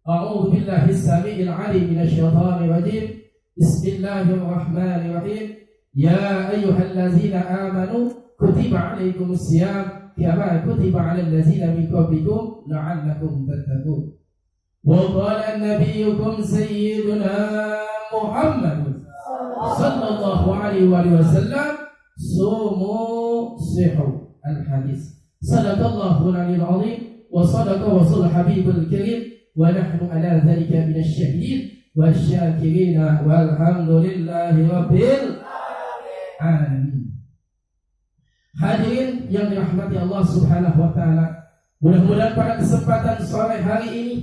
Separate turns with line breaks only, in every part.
أعوذ بالله السميع العليم من الشيطان الرجيم بسم الله الرحمن الرحيم يا أيها الذين آمنوا كتب عليكم الصيام كما كتب على الذين من قبلكم لعلكم تتقون وقال نبيكم سيدنا محمد صلى الله عليه وسلم صوموا صحوا الحديث صدق الله العلي العظيم وصدق رسول حبيب الكريم ونحن على ذلك من الشاهدين والشاكرين والحمد لله رب العالمين. Hadirin yang dirahmati Allah Subhanahu wa taala, mudah-mudahan pada kesempatan sore hari ini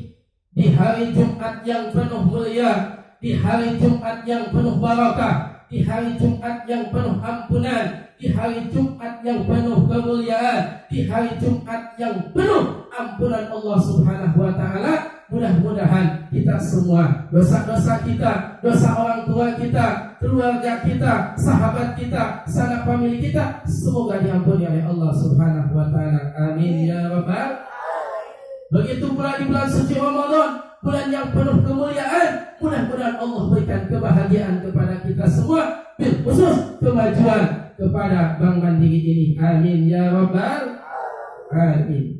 di hari Jumat yang penuh mulia, di hari Jumat yang penuh barakah, di hari Jumat yang penuh ampunan, di hari Jumat yang penuh kemuliaan, di hari Jumat yang penuh ampunan Allah Subhanahu wa taala, mudah-mudahan kita semua, dosa-dosa kita, dosa orang tua kita, keluarga kita, sahabat kita, sanak famili kita, semoga diampuni oleh Allah Subhanahu wa taala. Amin ya rabbal alamin. Begitu pula di bulan suci Ramadan, bulan yang penuh kemuliaan, mudah-mudahan Allah berikan kebahagiaan kepada kita semua, bil khusus kemajuan kepada Bank Mandiri ini. Amin ya rabbal alamin.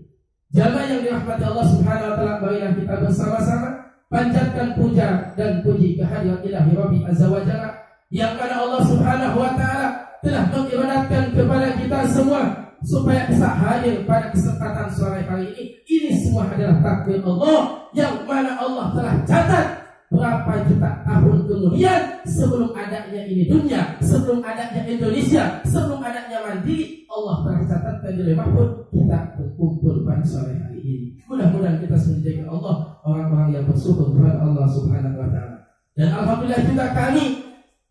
Jamaah yang dirahmati Allah Subhanahu wa taala, marilah kita bersama-sama panjatkan puja dan puji kehadirat Ilahi Rabbi Azza wa Jalla, yang mana Allah Subhanahu wa taala telah mengibadatkan kepada kita semua supaya bisa hadir pada kesempatan sore hari ini. Ini semua adalah takdir Allah, yang mana Allah telah catat berapa juta tahun kemudian sebelum adanya ini dunia, sebelum adanya Indonesia, sebelum adanya Mandiri, Allah telah catatkan di Lauh Mahfuz kita berkumpul pada sore hari ini. Mudah-mudahan kita menjadi Allah orang-orang yang bersyukur kepada Allah Subhanahu wa taala. Dan alhamdulillah juga kami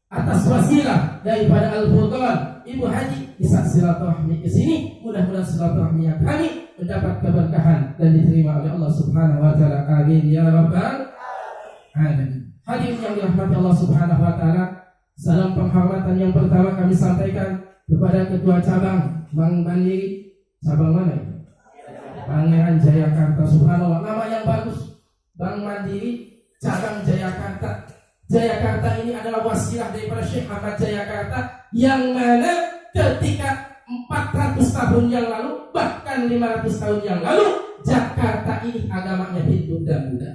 atas wasilah daripada Al-Furqan Ibu Haji bisa silaturahmi ke sini. Mudah-mudahan silaturahminya kami mendapat keberkahan dan diterima oleh Allah Subhanahu wa taala. Amin ya rabbal alamin. Hadirin yang dirahmati Allah Subhanahu wa taala, salam penghormatan yang pertama kami sampaikan kepada Ketua Cabang Bank Mandiri. Cabang mana ya? Pangeran Jayakarta. Subhanallah, nama yang bagus. Bank Mandiri Cabang Jayakarta. Jayakarta ini adalah wasilah daripada Syekh Ahmad Jayakarta, yang mana ketika 400 tahun yang lalu, bahkan 500 tahun yang lalu, Jakarta ini agamanya Hindu dan Buddha.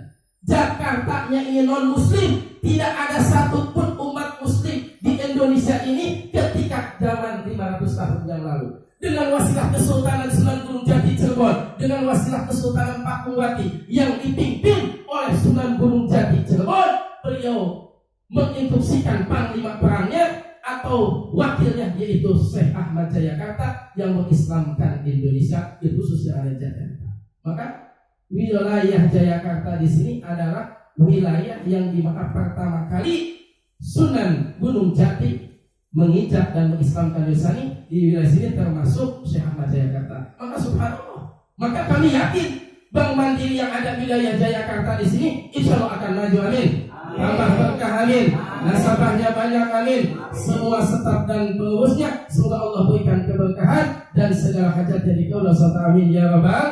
Jakartanya ini non-muslim, tidak ada satupun umat muslim di Indonesia ini ketika zaman 500 tahun yang lalu. Dengan wasilah Kesultanan Sunan Gunung Jati Cirebon, dengan wasilah Kesultanan Pakuwati yang dipimpin oleh Sunan Gunung Jati Cirebon, beliau menginstruksikan panglima perangnya atau wakilnya, yaitu Syekh Ahmad Jayakarta, yang mengislamkan Indonesia, khususnya ada Jakarta. Maka wilayah Jayakarta di sini adalah wilayah yang di mana pertama kali Sunan Gunung Jati menginjak dan mengislamkan Indonesia ini. Di wilayah sini termasuk Syekh Ahmad Jayakarta. Maka subhanallah, maka kami yakin Bank Mandiri yang ada wilayah Jayakarta di sini insya Allah akan maju. Amin. Tambah berkah, amin. Nasabahnya banyak, amin. Semua staf dan pengurusnya semoga Allah berikan keberkahan dan segala hajat jadi kaulah serta amin ya rabbal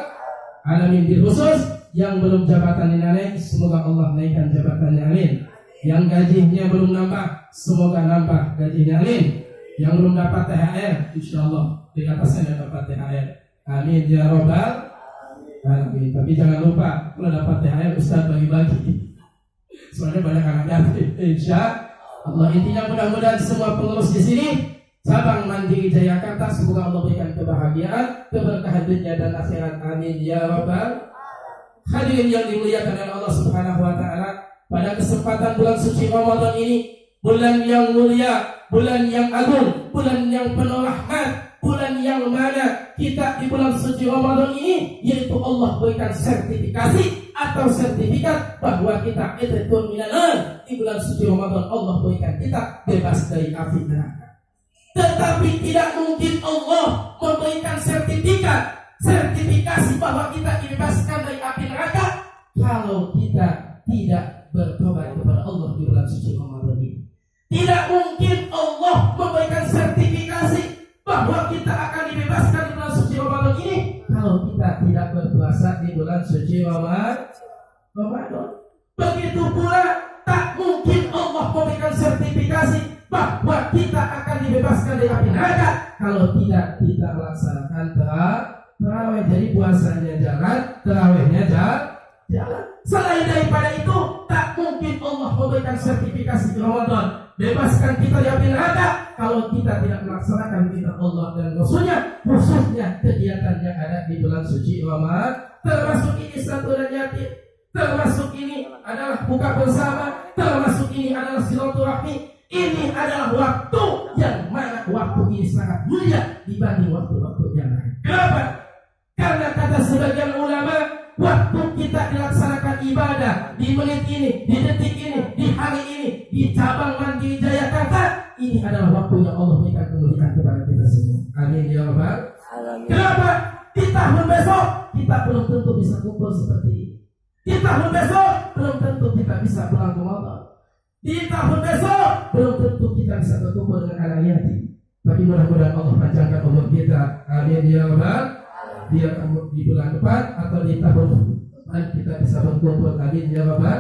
alamin. Bil khusus yang belum jabatan naik, semoga Allah naikkan jabatannya, amin. Yang gajinya belum nambah, semoga nambah gajinya, amin. Yang belum dapat THR, insyaallah di atasnya dapat THR, amin ya rabbal alamin. Tapi jangan lupa kalau dapat THR Ustaz bagi-bagi, soalnya banyak anak yatim. Insyaallah, intinya mudah-mudahan semua pengurus di sini Cabang Mandiri Jayakarta semoga Allah berikan kebahagiaan, keberkahan dunia dan akhirat, amin ya rabbal. Hadirin yang dimuliakan oleh Allah Subhanahu wa taala, pada kesempatan bulan suci Ramadan ini, bulan yang mulia, bulan yang agung, bulan yang penuh rahmat, bulan yang mana kita di bulan suci Ramadan ini, yaitu Allah berikan sertifikasi atau sertifikat bahwa kita itu minan. Di bulan suci Ramadan Allah berikan kita bebas dari api neraka. Tetapi tidak mungkin Allah memberikan sertifikasi bahwa kita dibebaskan dari api neraka kalau kita tidak bertobat kepada Allah di bulan suci Ramadan ini. Tidak mungkin Allah memberikan sertifikasi bahwa kita akan dibebaskan di bulan suci Ramadan ini kalau kita tidak berpuasa di bulan suci Ramadan. Begitu pula tak mungkin Allah memberikan sertifikasi bahwa kita akan dibebaskan dari api neraka kalau tidak kita melaksanakan tarawih. Jadi puasanya jalan, tarawihnya jalan. Selain daripada itu, tak mungkin Allah memberikan sertifikasi di Ramadan bebaskan kita dari api neraka kalau kita tidak melaksanakan perintah Allah dan Rasulnya, khususnya kegiatan yang ada di bulan suci Ramadan. Termasuk ini santunan yatim, termasuk ini adalah buka bersama, termasuk ini adalah silaturahmi. Ini adalah waktu yang mana waktu ini sangat mulia dibanding waktu-waktu yang lain. Kenapa? Karena kata sebagian ulama, waktu kita dilaksanakan ibadah di menit ini, di detik ini, di hari ini, di cabang Mandiri Jayakarta, ini adalah waktu yang Allah berikan kemuliaan kepada kita semua. Amin ya Rabbal alamin. Kenapa? Di tahun besok kita belum tentu bisa kumpul seperti ini. Di tahun besok belum tentu kita bisa pulang ke Ramadan. Di tahun besok belum tentu kita bisa berkumpul dengan anak yatim. Tapi mudah-mudahan Allah panjangkan umur kita. Amin ya Rabbal. Dia di bulan depan atau di tahun depan kita bisa berkumpul. Amin ya Rabbal.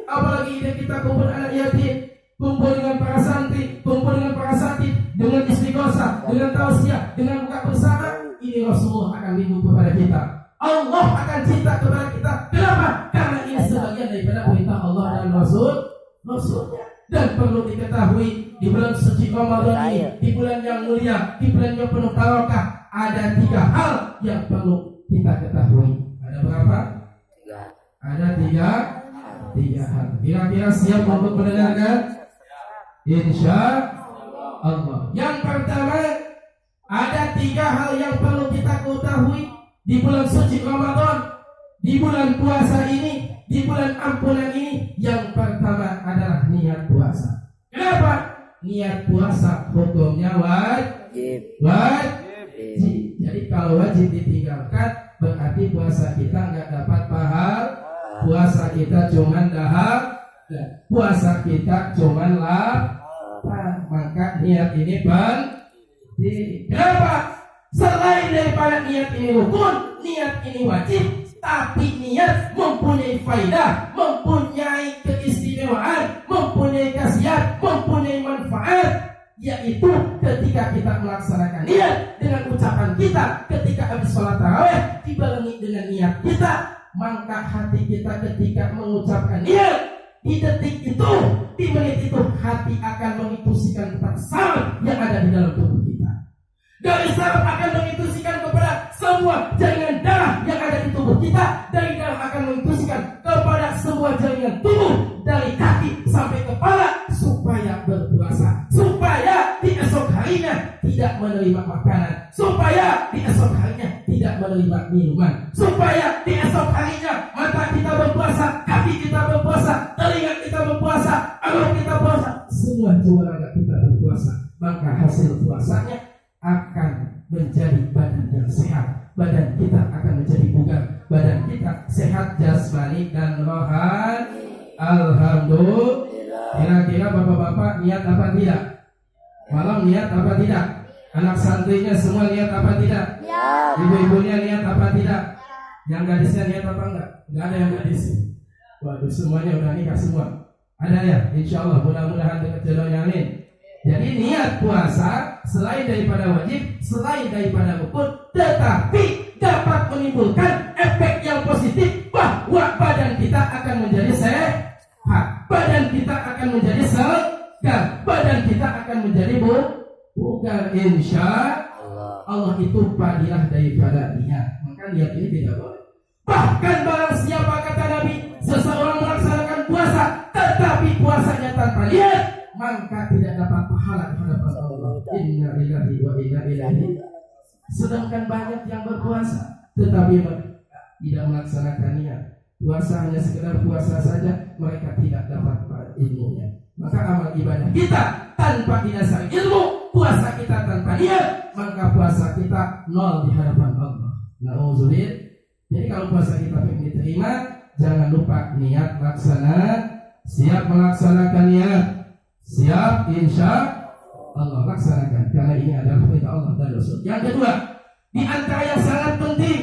Apalagi ide kita kumpul anak yatim, kumpul dengan para santri, kumpul dengan para santri, dengan istighosah, dengan tausiah, dengan buka bersama. Ini Rasulullah akan rindu kepada kita. Allah akan cinta kepada kita. Kenapa? Karena ini sebagian daripada perintah Allah dan Rasulnya. Dan perlu diketahui di bulan suci Ramadan ini, di bulan yang mulia, di bulan yang penuh barokah, ada 3 hal yang perlu kita ketahui. Ada berapa? 3. Ada 3 hal. Kira-kira siap untuk mendengarkan? Insya Allah. Yang pertama, ada 3 hal yang perlu kita ketahui di bulan suci Ramadan, di bulan puasa ini, di bulan ampunan ini. Yang pertama adalah niat puasa. Kenapa? Niat puasa hukumnya wajib. Jadi kalau wajib ditinggalkan, berarti puasa kita nggak dapat pahala. Puasa kita cuman puasa kita cuman lapar. Maka niat ini penting. Kenapa? Selain daripada niat ini rukun, niat ini wajib, tapi niat mempunyai faidah, mempunyai keistimewaan, mempunyai khasiat, mempunyai manfaat, yaitu ketika kita melaksanakan niat dengan ucapan kita ketika habis sholat tarawih dibarengi dengan niat kita, maka hati kita ketika mengucapkan niat di detik itu, di menit itu, hati akan menginfusikan tentang saraf yang ada di dalam tubuh kita. Dari saraf akan menginfusikan kepada semua jaringan darah yang ada di tubuh kita. Dari darah akan menginfusikan kepada semua jaringan tubuh, dari kaki sampai kepala, supaya berpuasa, supaya di esok harinya tidak menerima makanan, supaya di esok harinya tidak menerima minuman, supaya di esok harinya mata kita berpuasa, kaki kita berpuasa, telinga kita berpuasa, alat kita berpuasa, semua jiwa raga kita berpuasa. Maka hasil puasanya akan menjadi badan yang sehat, badan kita akan menjadi bugar, badan kita sehat jasmani dan rohani. Alhamdulillah. Kira-kira bapak-bapak niat apa tidak? Malam niat apa tidak? Anak santrinya semua niat apa tidak? Ya. Ibu-ibunya niat apa tidak? Yang gadisnya niat apa enggak? Enggak ada yang gadis. Waduh, semuanya udah nikah semua. Ada ya? Insya Allah, mudah-mudahan dekat jodohnya, amin. Jadi niat puasa selain daripada wajib, selain daripada rukun, tetapi dapat menimbulkan efek yang positif bahwa badan kita akan menjadi sehat, badan kita akan menjadi segar, badan kita akan menjadi bugar. Insya Allah itu fadilah daripada niat. Maka niat ini tidak boleh. Bahkan barang siapa, kata Nabi, seseorang melaksanakan puasa tetapi puasanya tanpa niat, maka tidak dapat pahala di hadapan Allah. Inna lillahi wa inna ilaihi. Sedangkan banyak yang berpuasa tetapi tidak melaksanakan niat. Puasa hanya sekedar puasa saja, mereka tidak dapat ilmunya. Maka amal ibadah kita tanpa didasari ilmu, puasa kita tanpa niat, maka puasa kita nol di hadapan Allah. Nauzubillah. Jadi kalau puasa kita ingin diterima, jangan lupa niat laksana, siap melaksanakan niat. Siap, insya Allah laksanakan, karena ini adalah perintah Allah dan Rasul. Yang kedua, di antara yang sangat penting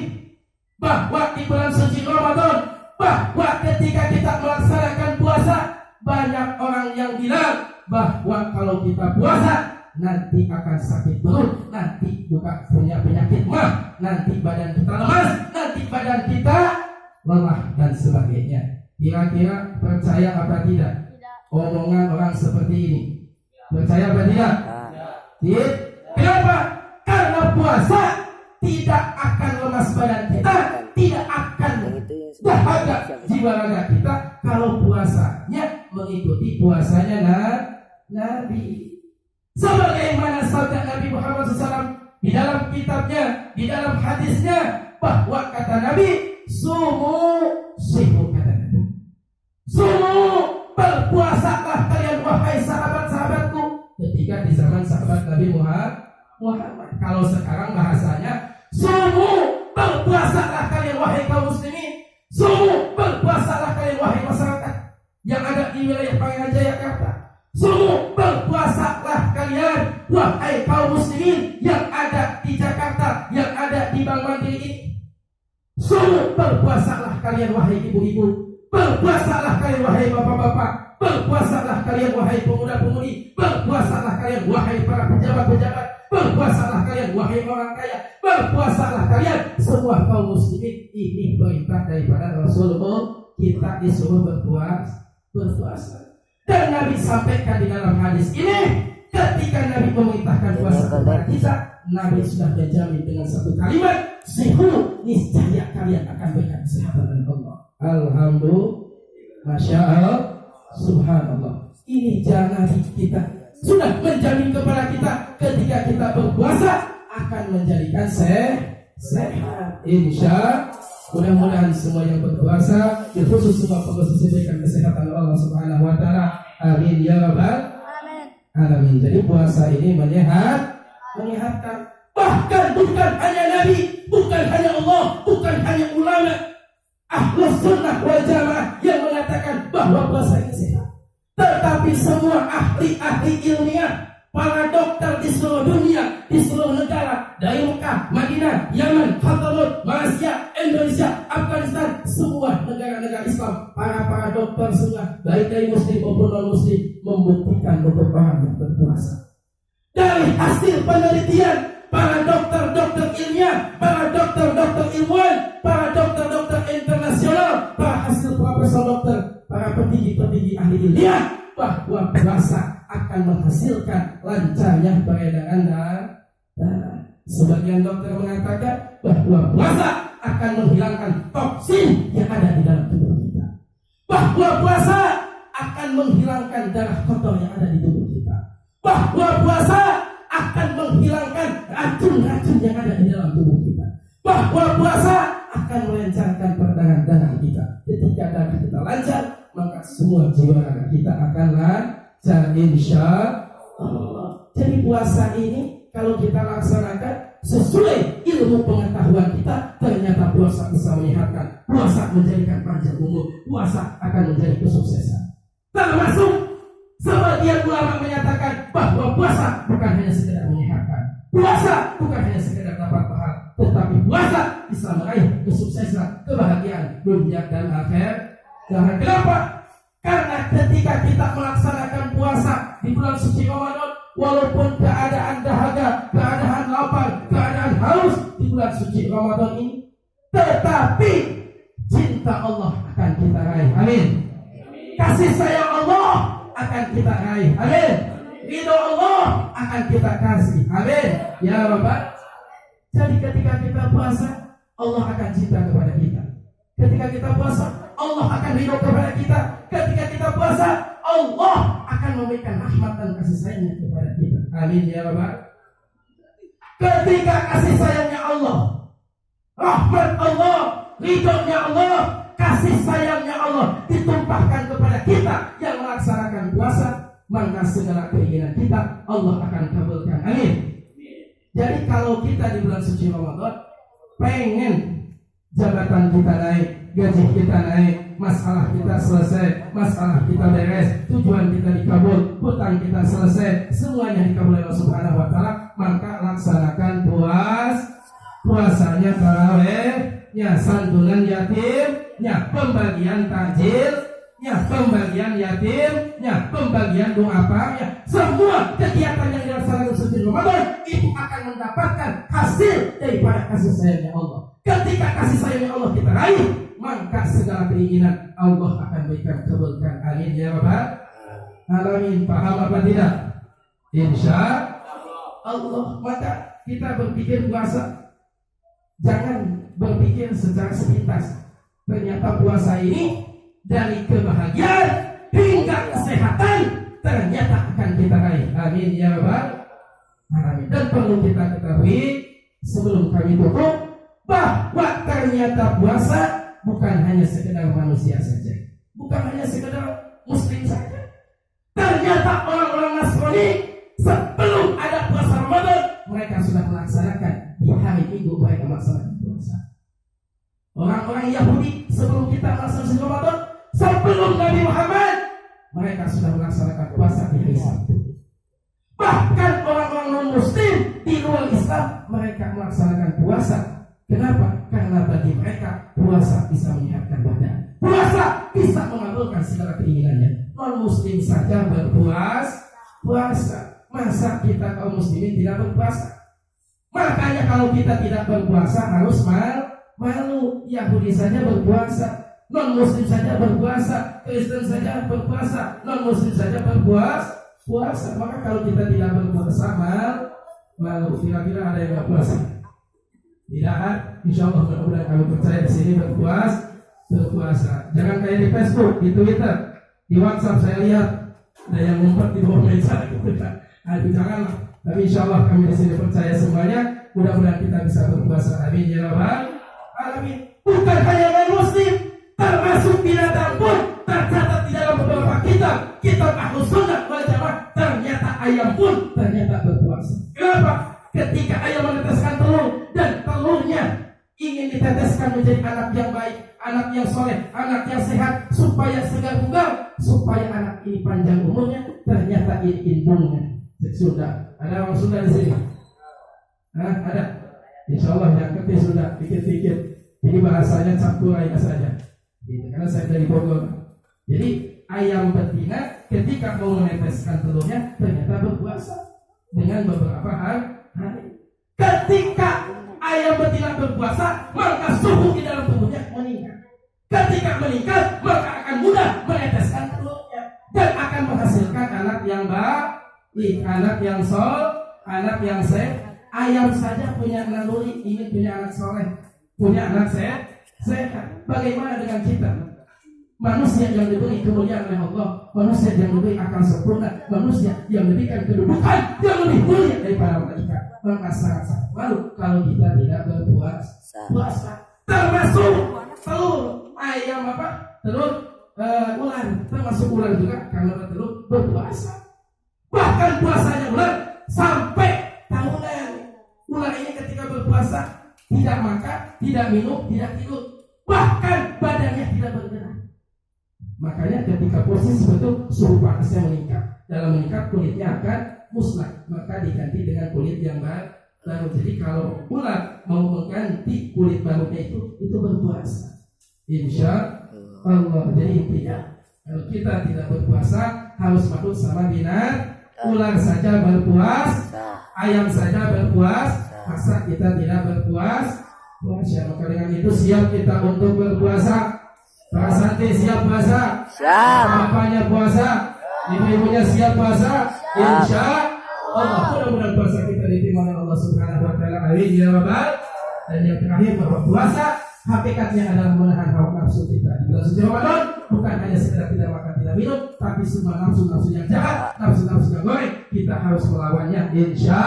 bahwa di bulan suci Ramadan, bahwa ketika kita melaksanakan puasa, banyak orang yang bilang bahwa kalau kita puasa nanti akan sakit perut, nanti juga punya penyakit mah, nanti badan kita lemas, nanti badan kita lelah dan sebagainya. Kira-kira percaya apa tidak omongan orang seperti ini? Percaya apa tidak? Tidak. Kenapa? Karena puasa tidak akan lemas badan kita, tidak akan dahaga jiwa raga kita kalau puasanya mengikuti puasanya Nabi. Sebagaimana sabda Nabi Muhammad SAW di dalam kitabnya, di dalam hadisnya, bahwa kata Nabi, sumu sihu, kata Nabi, sumu, berpuasalah kalian wahai sahabat-sahabatku. Ketika di zaman sahabat Nabi Muhammad. Kalau sekarang bahasanya, sumu, berpuasalah kalian wahai kaum muslimin, sumu, berpuasalah kalian wahai masyarakat yang ada di wilayah Pangeran Jayakarta, sumu, berpuasalah kalian wahai kaum muslimin yang ada di Jakarta, yang ada di Bank Mandiri ini, sumu, berpuasalah kalian wahai ibu-ibu, berpuasalah kalian wahai bapak-bapak, berpuasalah kalian wahai pemuda-pemudi, berpuasalah kalian wahai para pejabat-pejabat, berpuasalah kalian wahai orang kaya, berpuasalah kalian semua kaum muslimin. Ini perintah daripada Rasulullah, kita disuruh berpuasa. Dan Nabi sampaikan di dalam hadis ini, ketika Nabi memerintahkan puasa kepada kita, Nabi sudah menjamin dengan satu kalimat, sihu, niscaya kalian akan berikan kesehatan dari Allah. Alhamdulillah, masya Allah, subhanallah. Ini jangan kita sudah menjamin kepada kita, ketika kita berpuasa akan menjadikan sehat. Insya mudah-mudahan semua yang berpuasa, khusus semua pengusaha diberikan kesehatan Allah Subhanahu Wa Taala. Amin ya rabbal alamin. Jadi puasa ini menyehatkan. Bahkan bukan hanya Nabi, bukan hanya Allah, bukan hanya ulama Ahlus Sunnah wal Jamaah yang mengatakan bahwa puasa ini sehat, tetapi semua ahli-ahli ilmiah, para dokter di seluruh dunia, di seluruh negara, dari Mekah, Madinah, Yaman, Hadramaut, Malaysia, Indonesia, Afghanistan, semua negara-negara Islam, para dokter semua, baik dari muslim maupun non-muslim, membuktikan untuk orang yang berpuasa. Dari hasil penelitian para dokter-dokter ilmiah, para dokter-dokter ilmuwan, para dokter-dokter internasional, para hasil profesor dokter, para petinggi-petinggi ahli ilmiah, bahwa puasa akan menghasilkan lancarnya peredaran darah. Sebagian dokter mengatakan bahwa puasa akan menghilangkan toksin yang ada di dalam tubuh kita, bahwa puasa akan menghilangkan darah kotor yang ada di tubuh kita, bahwa puasa akan menghilangkan racun-racun yang ada di dalam tubuh kita, bahwa puasa akan melancarkan peredaran darah kita. Ketika darah kita lancar, maka semua jiwa raga kita akan lancar, insya Allah. Jadi puasa ini kalau kita laksanakan sesuai ilmu pengetahuan kita, ternyata puasa bisa menyehatkan, puasa menjadikan panjang umur, puasa akan menjadi kesuksesan. Termasuk sebagian ulama menyatakan bahwa puasa bukan hanya sekedar menyehatkan, puasa bukan hanya sekedar dapat pahala, tetapi puasa bisa meraih kesuksesan, kebahagiaan dunia dan akhirat. Kenapa? Karena ketika kita melaksanakan puasa di bulan suci Ramadan, walaupun keadaan dahaga, keadaan lapar, keadaan haus di bulan suci Ramadan ini, tetapi cinta Allah akan kita raih. Amin. Kasih sayang Allah akan kita raih. Amin. Ridho Allah akan kita kasih. Amin. Ya Rabbal. Jadi ketika kita puasa, Allah akan cinta kepada kita. Ketika kita puasa, Allah akan ridho kepada kita. Ketika kita puasa, Allah akan memberikan rahmat dan kasih sayangnya kepada kita. Amin ya Rabbal. Ketika kasih sayangnya Allah, rahmat Allah, ridhonya Allah, kasih sayangnya Allah ditumpahkan kepada kita yang melaksanakan puasa, maka segala keinginan kita Allah akan kabulkan. Amin. Jadi kalau kita di bulan suci Ramadan pengen jabatan kita naik, gaji kita naik, masalah kita selesai, masalah kita beres, tujuan kita dikabul, hutang kita selesai, semuanya dikabul oleh Allah Subhanahu Wa Taala, maka laksanakan puasanya tarawih nya santunan yatim, nya pembagian takjil, nya pembagian yatim, nya pembagian doa ya. Semua kegiatan yang dilaksanakan suci Ramadan itu akan mendapatkan hasil daripada kasih sayangnya Allah. Ketika kasih sayangnya Allah kita raih, maka segala keinginan Allah akan berikan kabulkan. Amin ya rabbal alamin. Paham apa tidak? Insya Allah. Maka kita berpikir puasa, jangan berpikir secara sepintas. Ternyata puasa ini dari kebahagiaan hingga kesehatan ternyata akan kita raih. Amin ya rabbal alamin. Dan perlu kita ketahui sebelum kami tutup bahwa ternyata puasa bukan hanya sekedar manusia saja, bukan hanya sekedar muslim saja. Ternyata orang-orang Nasrani sebelum ada puasa Ramadan mereka sudah melaksanakan di hari Minggu, mereka melaksanakan puasa. Orang-orang Yahudi sebelum kita melaksanakan Ramadan, sebelum Nabi Muhammad, mereka sudah melaksanakan puasa di hari Sabtu. Bahkan orang-orang non-muslim di luar Islam mereka melaksanakan puasa. Kenapa? Karena bagi mereka puasa bisa menyehatkan badan, puasa bisa mengabulkan segala keinginannya. Non-muslim saja berpuasa, masa kita kaum muslimin tidak berpuasa? Makanya kalau kita tidak berpuasa harus malu. Yahudi saja berpuasa, non-muslim saja berpuasa, Kristen saja berpuasa, non-muslim saja berpuasa. Maka kalau kita tidak berpuasa malu. Kira-kira ada yang berpuasa? Tidak, insya Allah mudah-mudahan kami percaya di sini berpuasa. Jangan kayak di Facebook, di Twitter, di WhatsApp saya lihat ada yang ngumpet di bawah meja gitu kan. Aduh janganlah. Tapi insya Allah kami di sini percaya semuanya. Mudah-mudahan kita bisa berpuasa. Amin ya rabbal alamin. Bukan hanya non-muslim, termasuk binatang pun tercatat di dalam beberapa kitab Ahlus Sunnah wal Jamaah. Ternyata ayam pun ternyata berpuasa. Kenapa? Ketika ayam menetaskan telur dan telurnya ingin diteteskan menjadi anak yang baik, anak yang soleh, anak yang sehat, supaya segar bugar, supaya anak ini panjang umurnya, ternyata ini indungnya. Sudah ada orang Sunda di sini? Ada. Insya Allah yang ketiga sudah dikit-dikit. Jadi bahasanya campur ayam saja. Karena saya dari Bogor. Jadi ayam betina ketika mau meneteskan telurnya ternyata berpuasa dengan beberapa hari. Ketika ayam betina berpuasa, maka suhu di dalam tubuhnya meningkat. Ketika meningkat, maka akan mudah meneteskan telurnya dan akan menghasilkan anak yang baik, anak yang sehat. Ayam saja punya naluri ingin punya anak soleh, punya anak sehat. Bagaimana dengan kita? Manusia yang diberi kemuliaan oleh Allah, manusia yang diberi akal sempurna, manusia yang diberikan kedudukan yang lebih mulia daripada mereka. Maka sangat malu kalau kita tidak berpuasa. Termasuk telur ayam telur ular, termasuk ular juga karena telur berpuasa. Bahkan puasanya ular sampai tahunan. Ular ini ketika berpuasa tidak makan, tidak minum, tidak tidur, bahkan badannya tidak bergerak. Makanya ketika posisi betul suhu panasnya meningkat. Dalam meningkat kulitnya akan musnah, maka diganti dengan kulit yang baru. Jadi kalau ular mau mengganti kulit barunya itu berpuasa. Insya Allah. Jadi tidak. Kalau kita tidak berpuasa harus patuh sama binatang. Ular saja berpuasa, ayam saja berpuasa, masa kita tidak berpuasa? Maka dengan itu siap kita untuk berpuasa. Pak Santi siap puasa? Siap. Bapaknya puasa? Ibu-ibunya siap puasa? Insya Allah. Mudah-mudahan puasa kita diterima oleh Allah Subhanahu Wa Taala. Amin ya rabbal. Dan yang terakhir bahwa puasa hakikatnya adalah menahan hawa nafsu kita. Di bulan suci Ramadan bukan hanya sekedar tidak makan tidak minum, tapi semua nafsu-nafsu yang jahat, nafsu-nafsu yang goreng, kita harus melawannya. Insya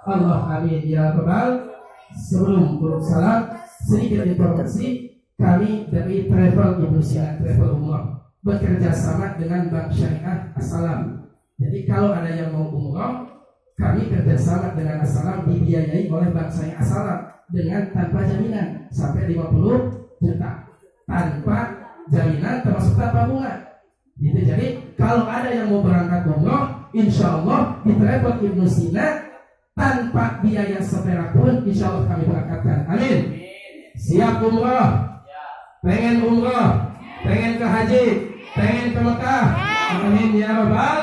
Allah. Amin ya rabbal. Sebelum bersalam sedikit informasi. Kami dari Travel Ibnu Sina Travel Umroh bekerja sama dengan Bank Syariah As-Salam. Jadi kalau ada yang mau umroh, kami kerjasama dengan As-Salam, dibiayai oleh Bank Syariah As-Salam dengan tanpa jaminan sampai 50 juta tanpa jaminan termasuk tanpa bunga. Gitu. Jadi kalau ada yang mau berangkat umroh, insya Allah di Travel Ibnu Sina tanpa biaya seperak pun, insya Allah kami berangkatkan. Amin. siap umrah, pengen umrah, pengen ke haji, pengen ke Mekah. Amin ya rabbal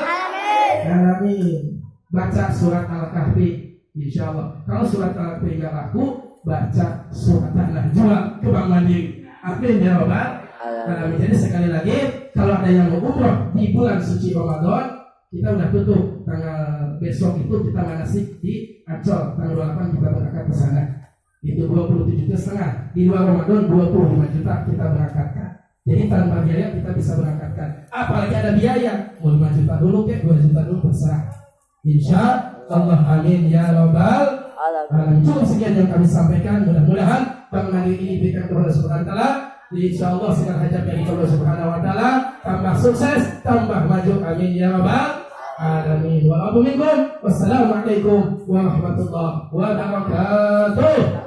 alamin. Baca surat Al-Kahfi, insyaallah. Kalau surat Al-Kahfi nggak laku, baca surat An-Najm ke Bank Mandiri. Amin ya rabbal alamin. Jadi sekali lagi, kalau ada yang mau umrah di bulan suci Ramadan, kita udah tutup. Tanggal besok itu kita manasik di Ancol, tanggal 28 kita berangkat ke sana. Itu 27,5 di luar Ramadan 25 juta kita berangkatkan. Jadi tanpa biaya kita bisa berangkatkan. Apalagi ada biaya, mau 5 juta dulu ke 2 juta dulu terserah. Insya Allah, amin ya rabbal alamin. Cukup sekian yang kami sampaikan. Mudah-mudahan Bank Mandiri ini diberikan kepada Allah Subhanahu wa taala. Insya Allah segala hajat dari Allah Subhanahu wa taala, tambah sukses, tambah maju. Amin ya rabbal alamin. Wa minkum. Wassalamualaikum warahmatullahi wabarakatuh.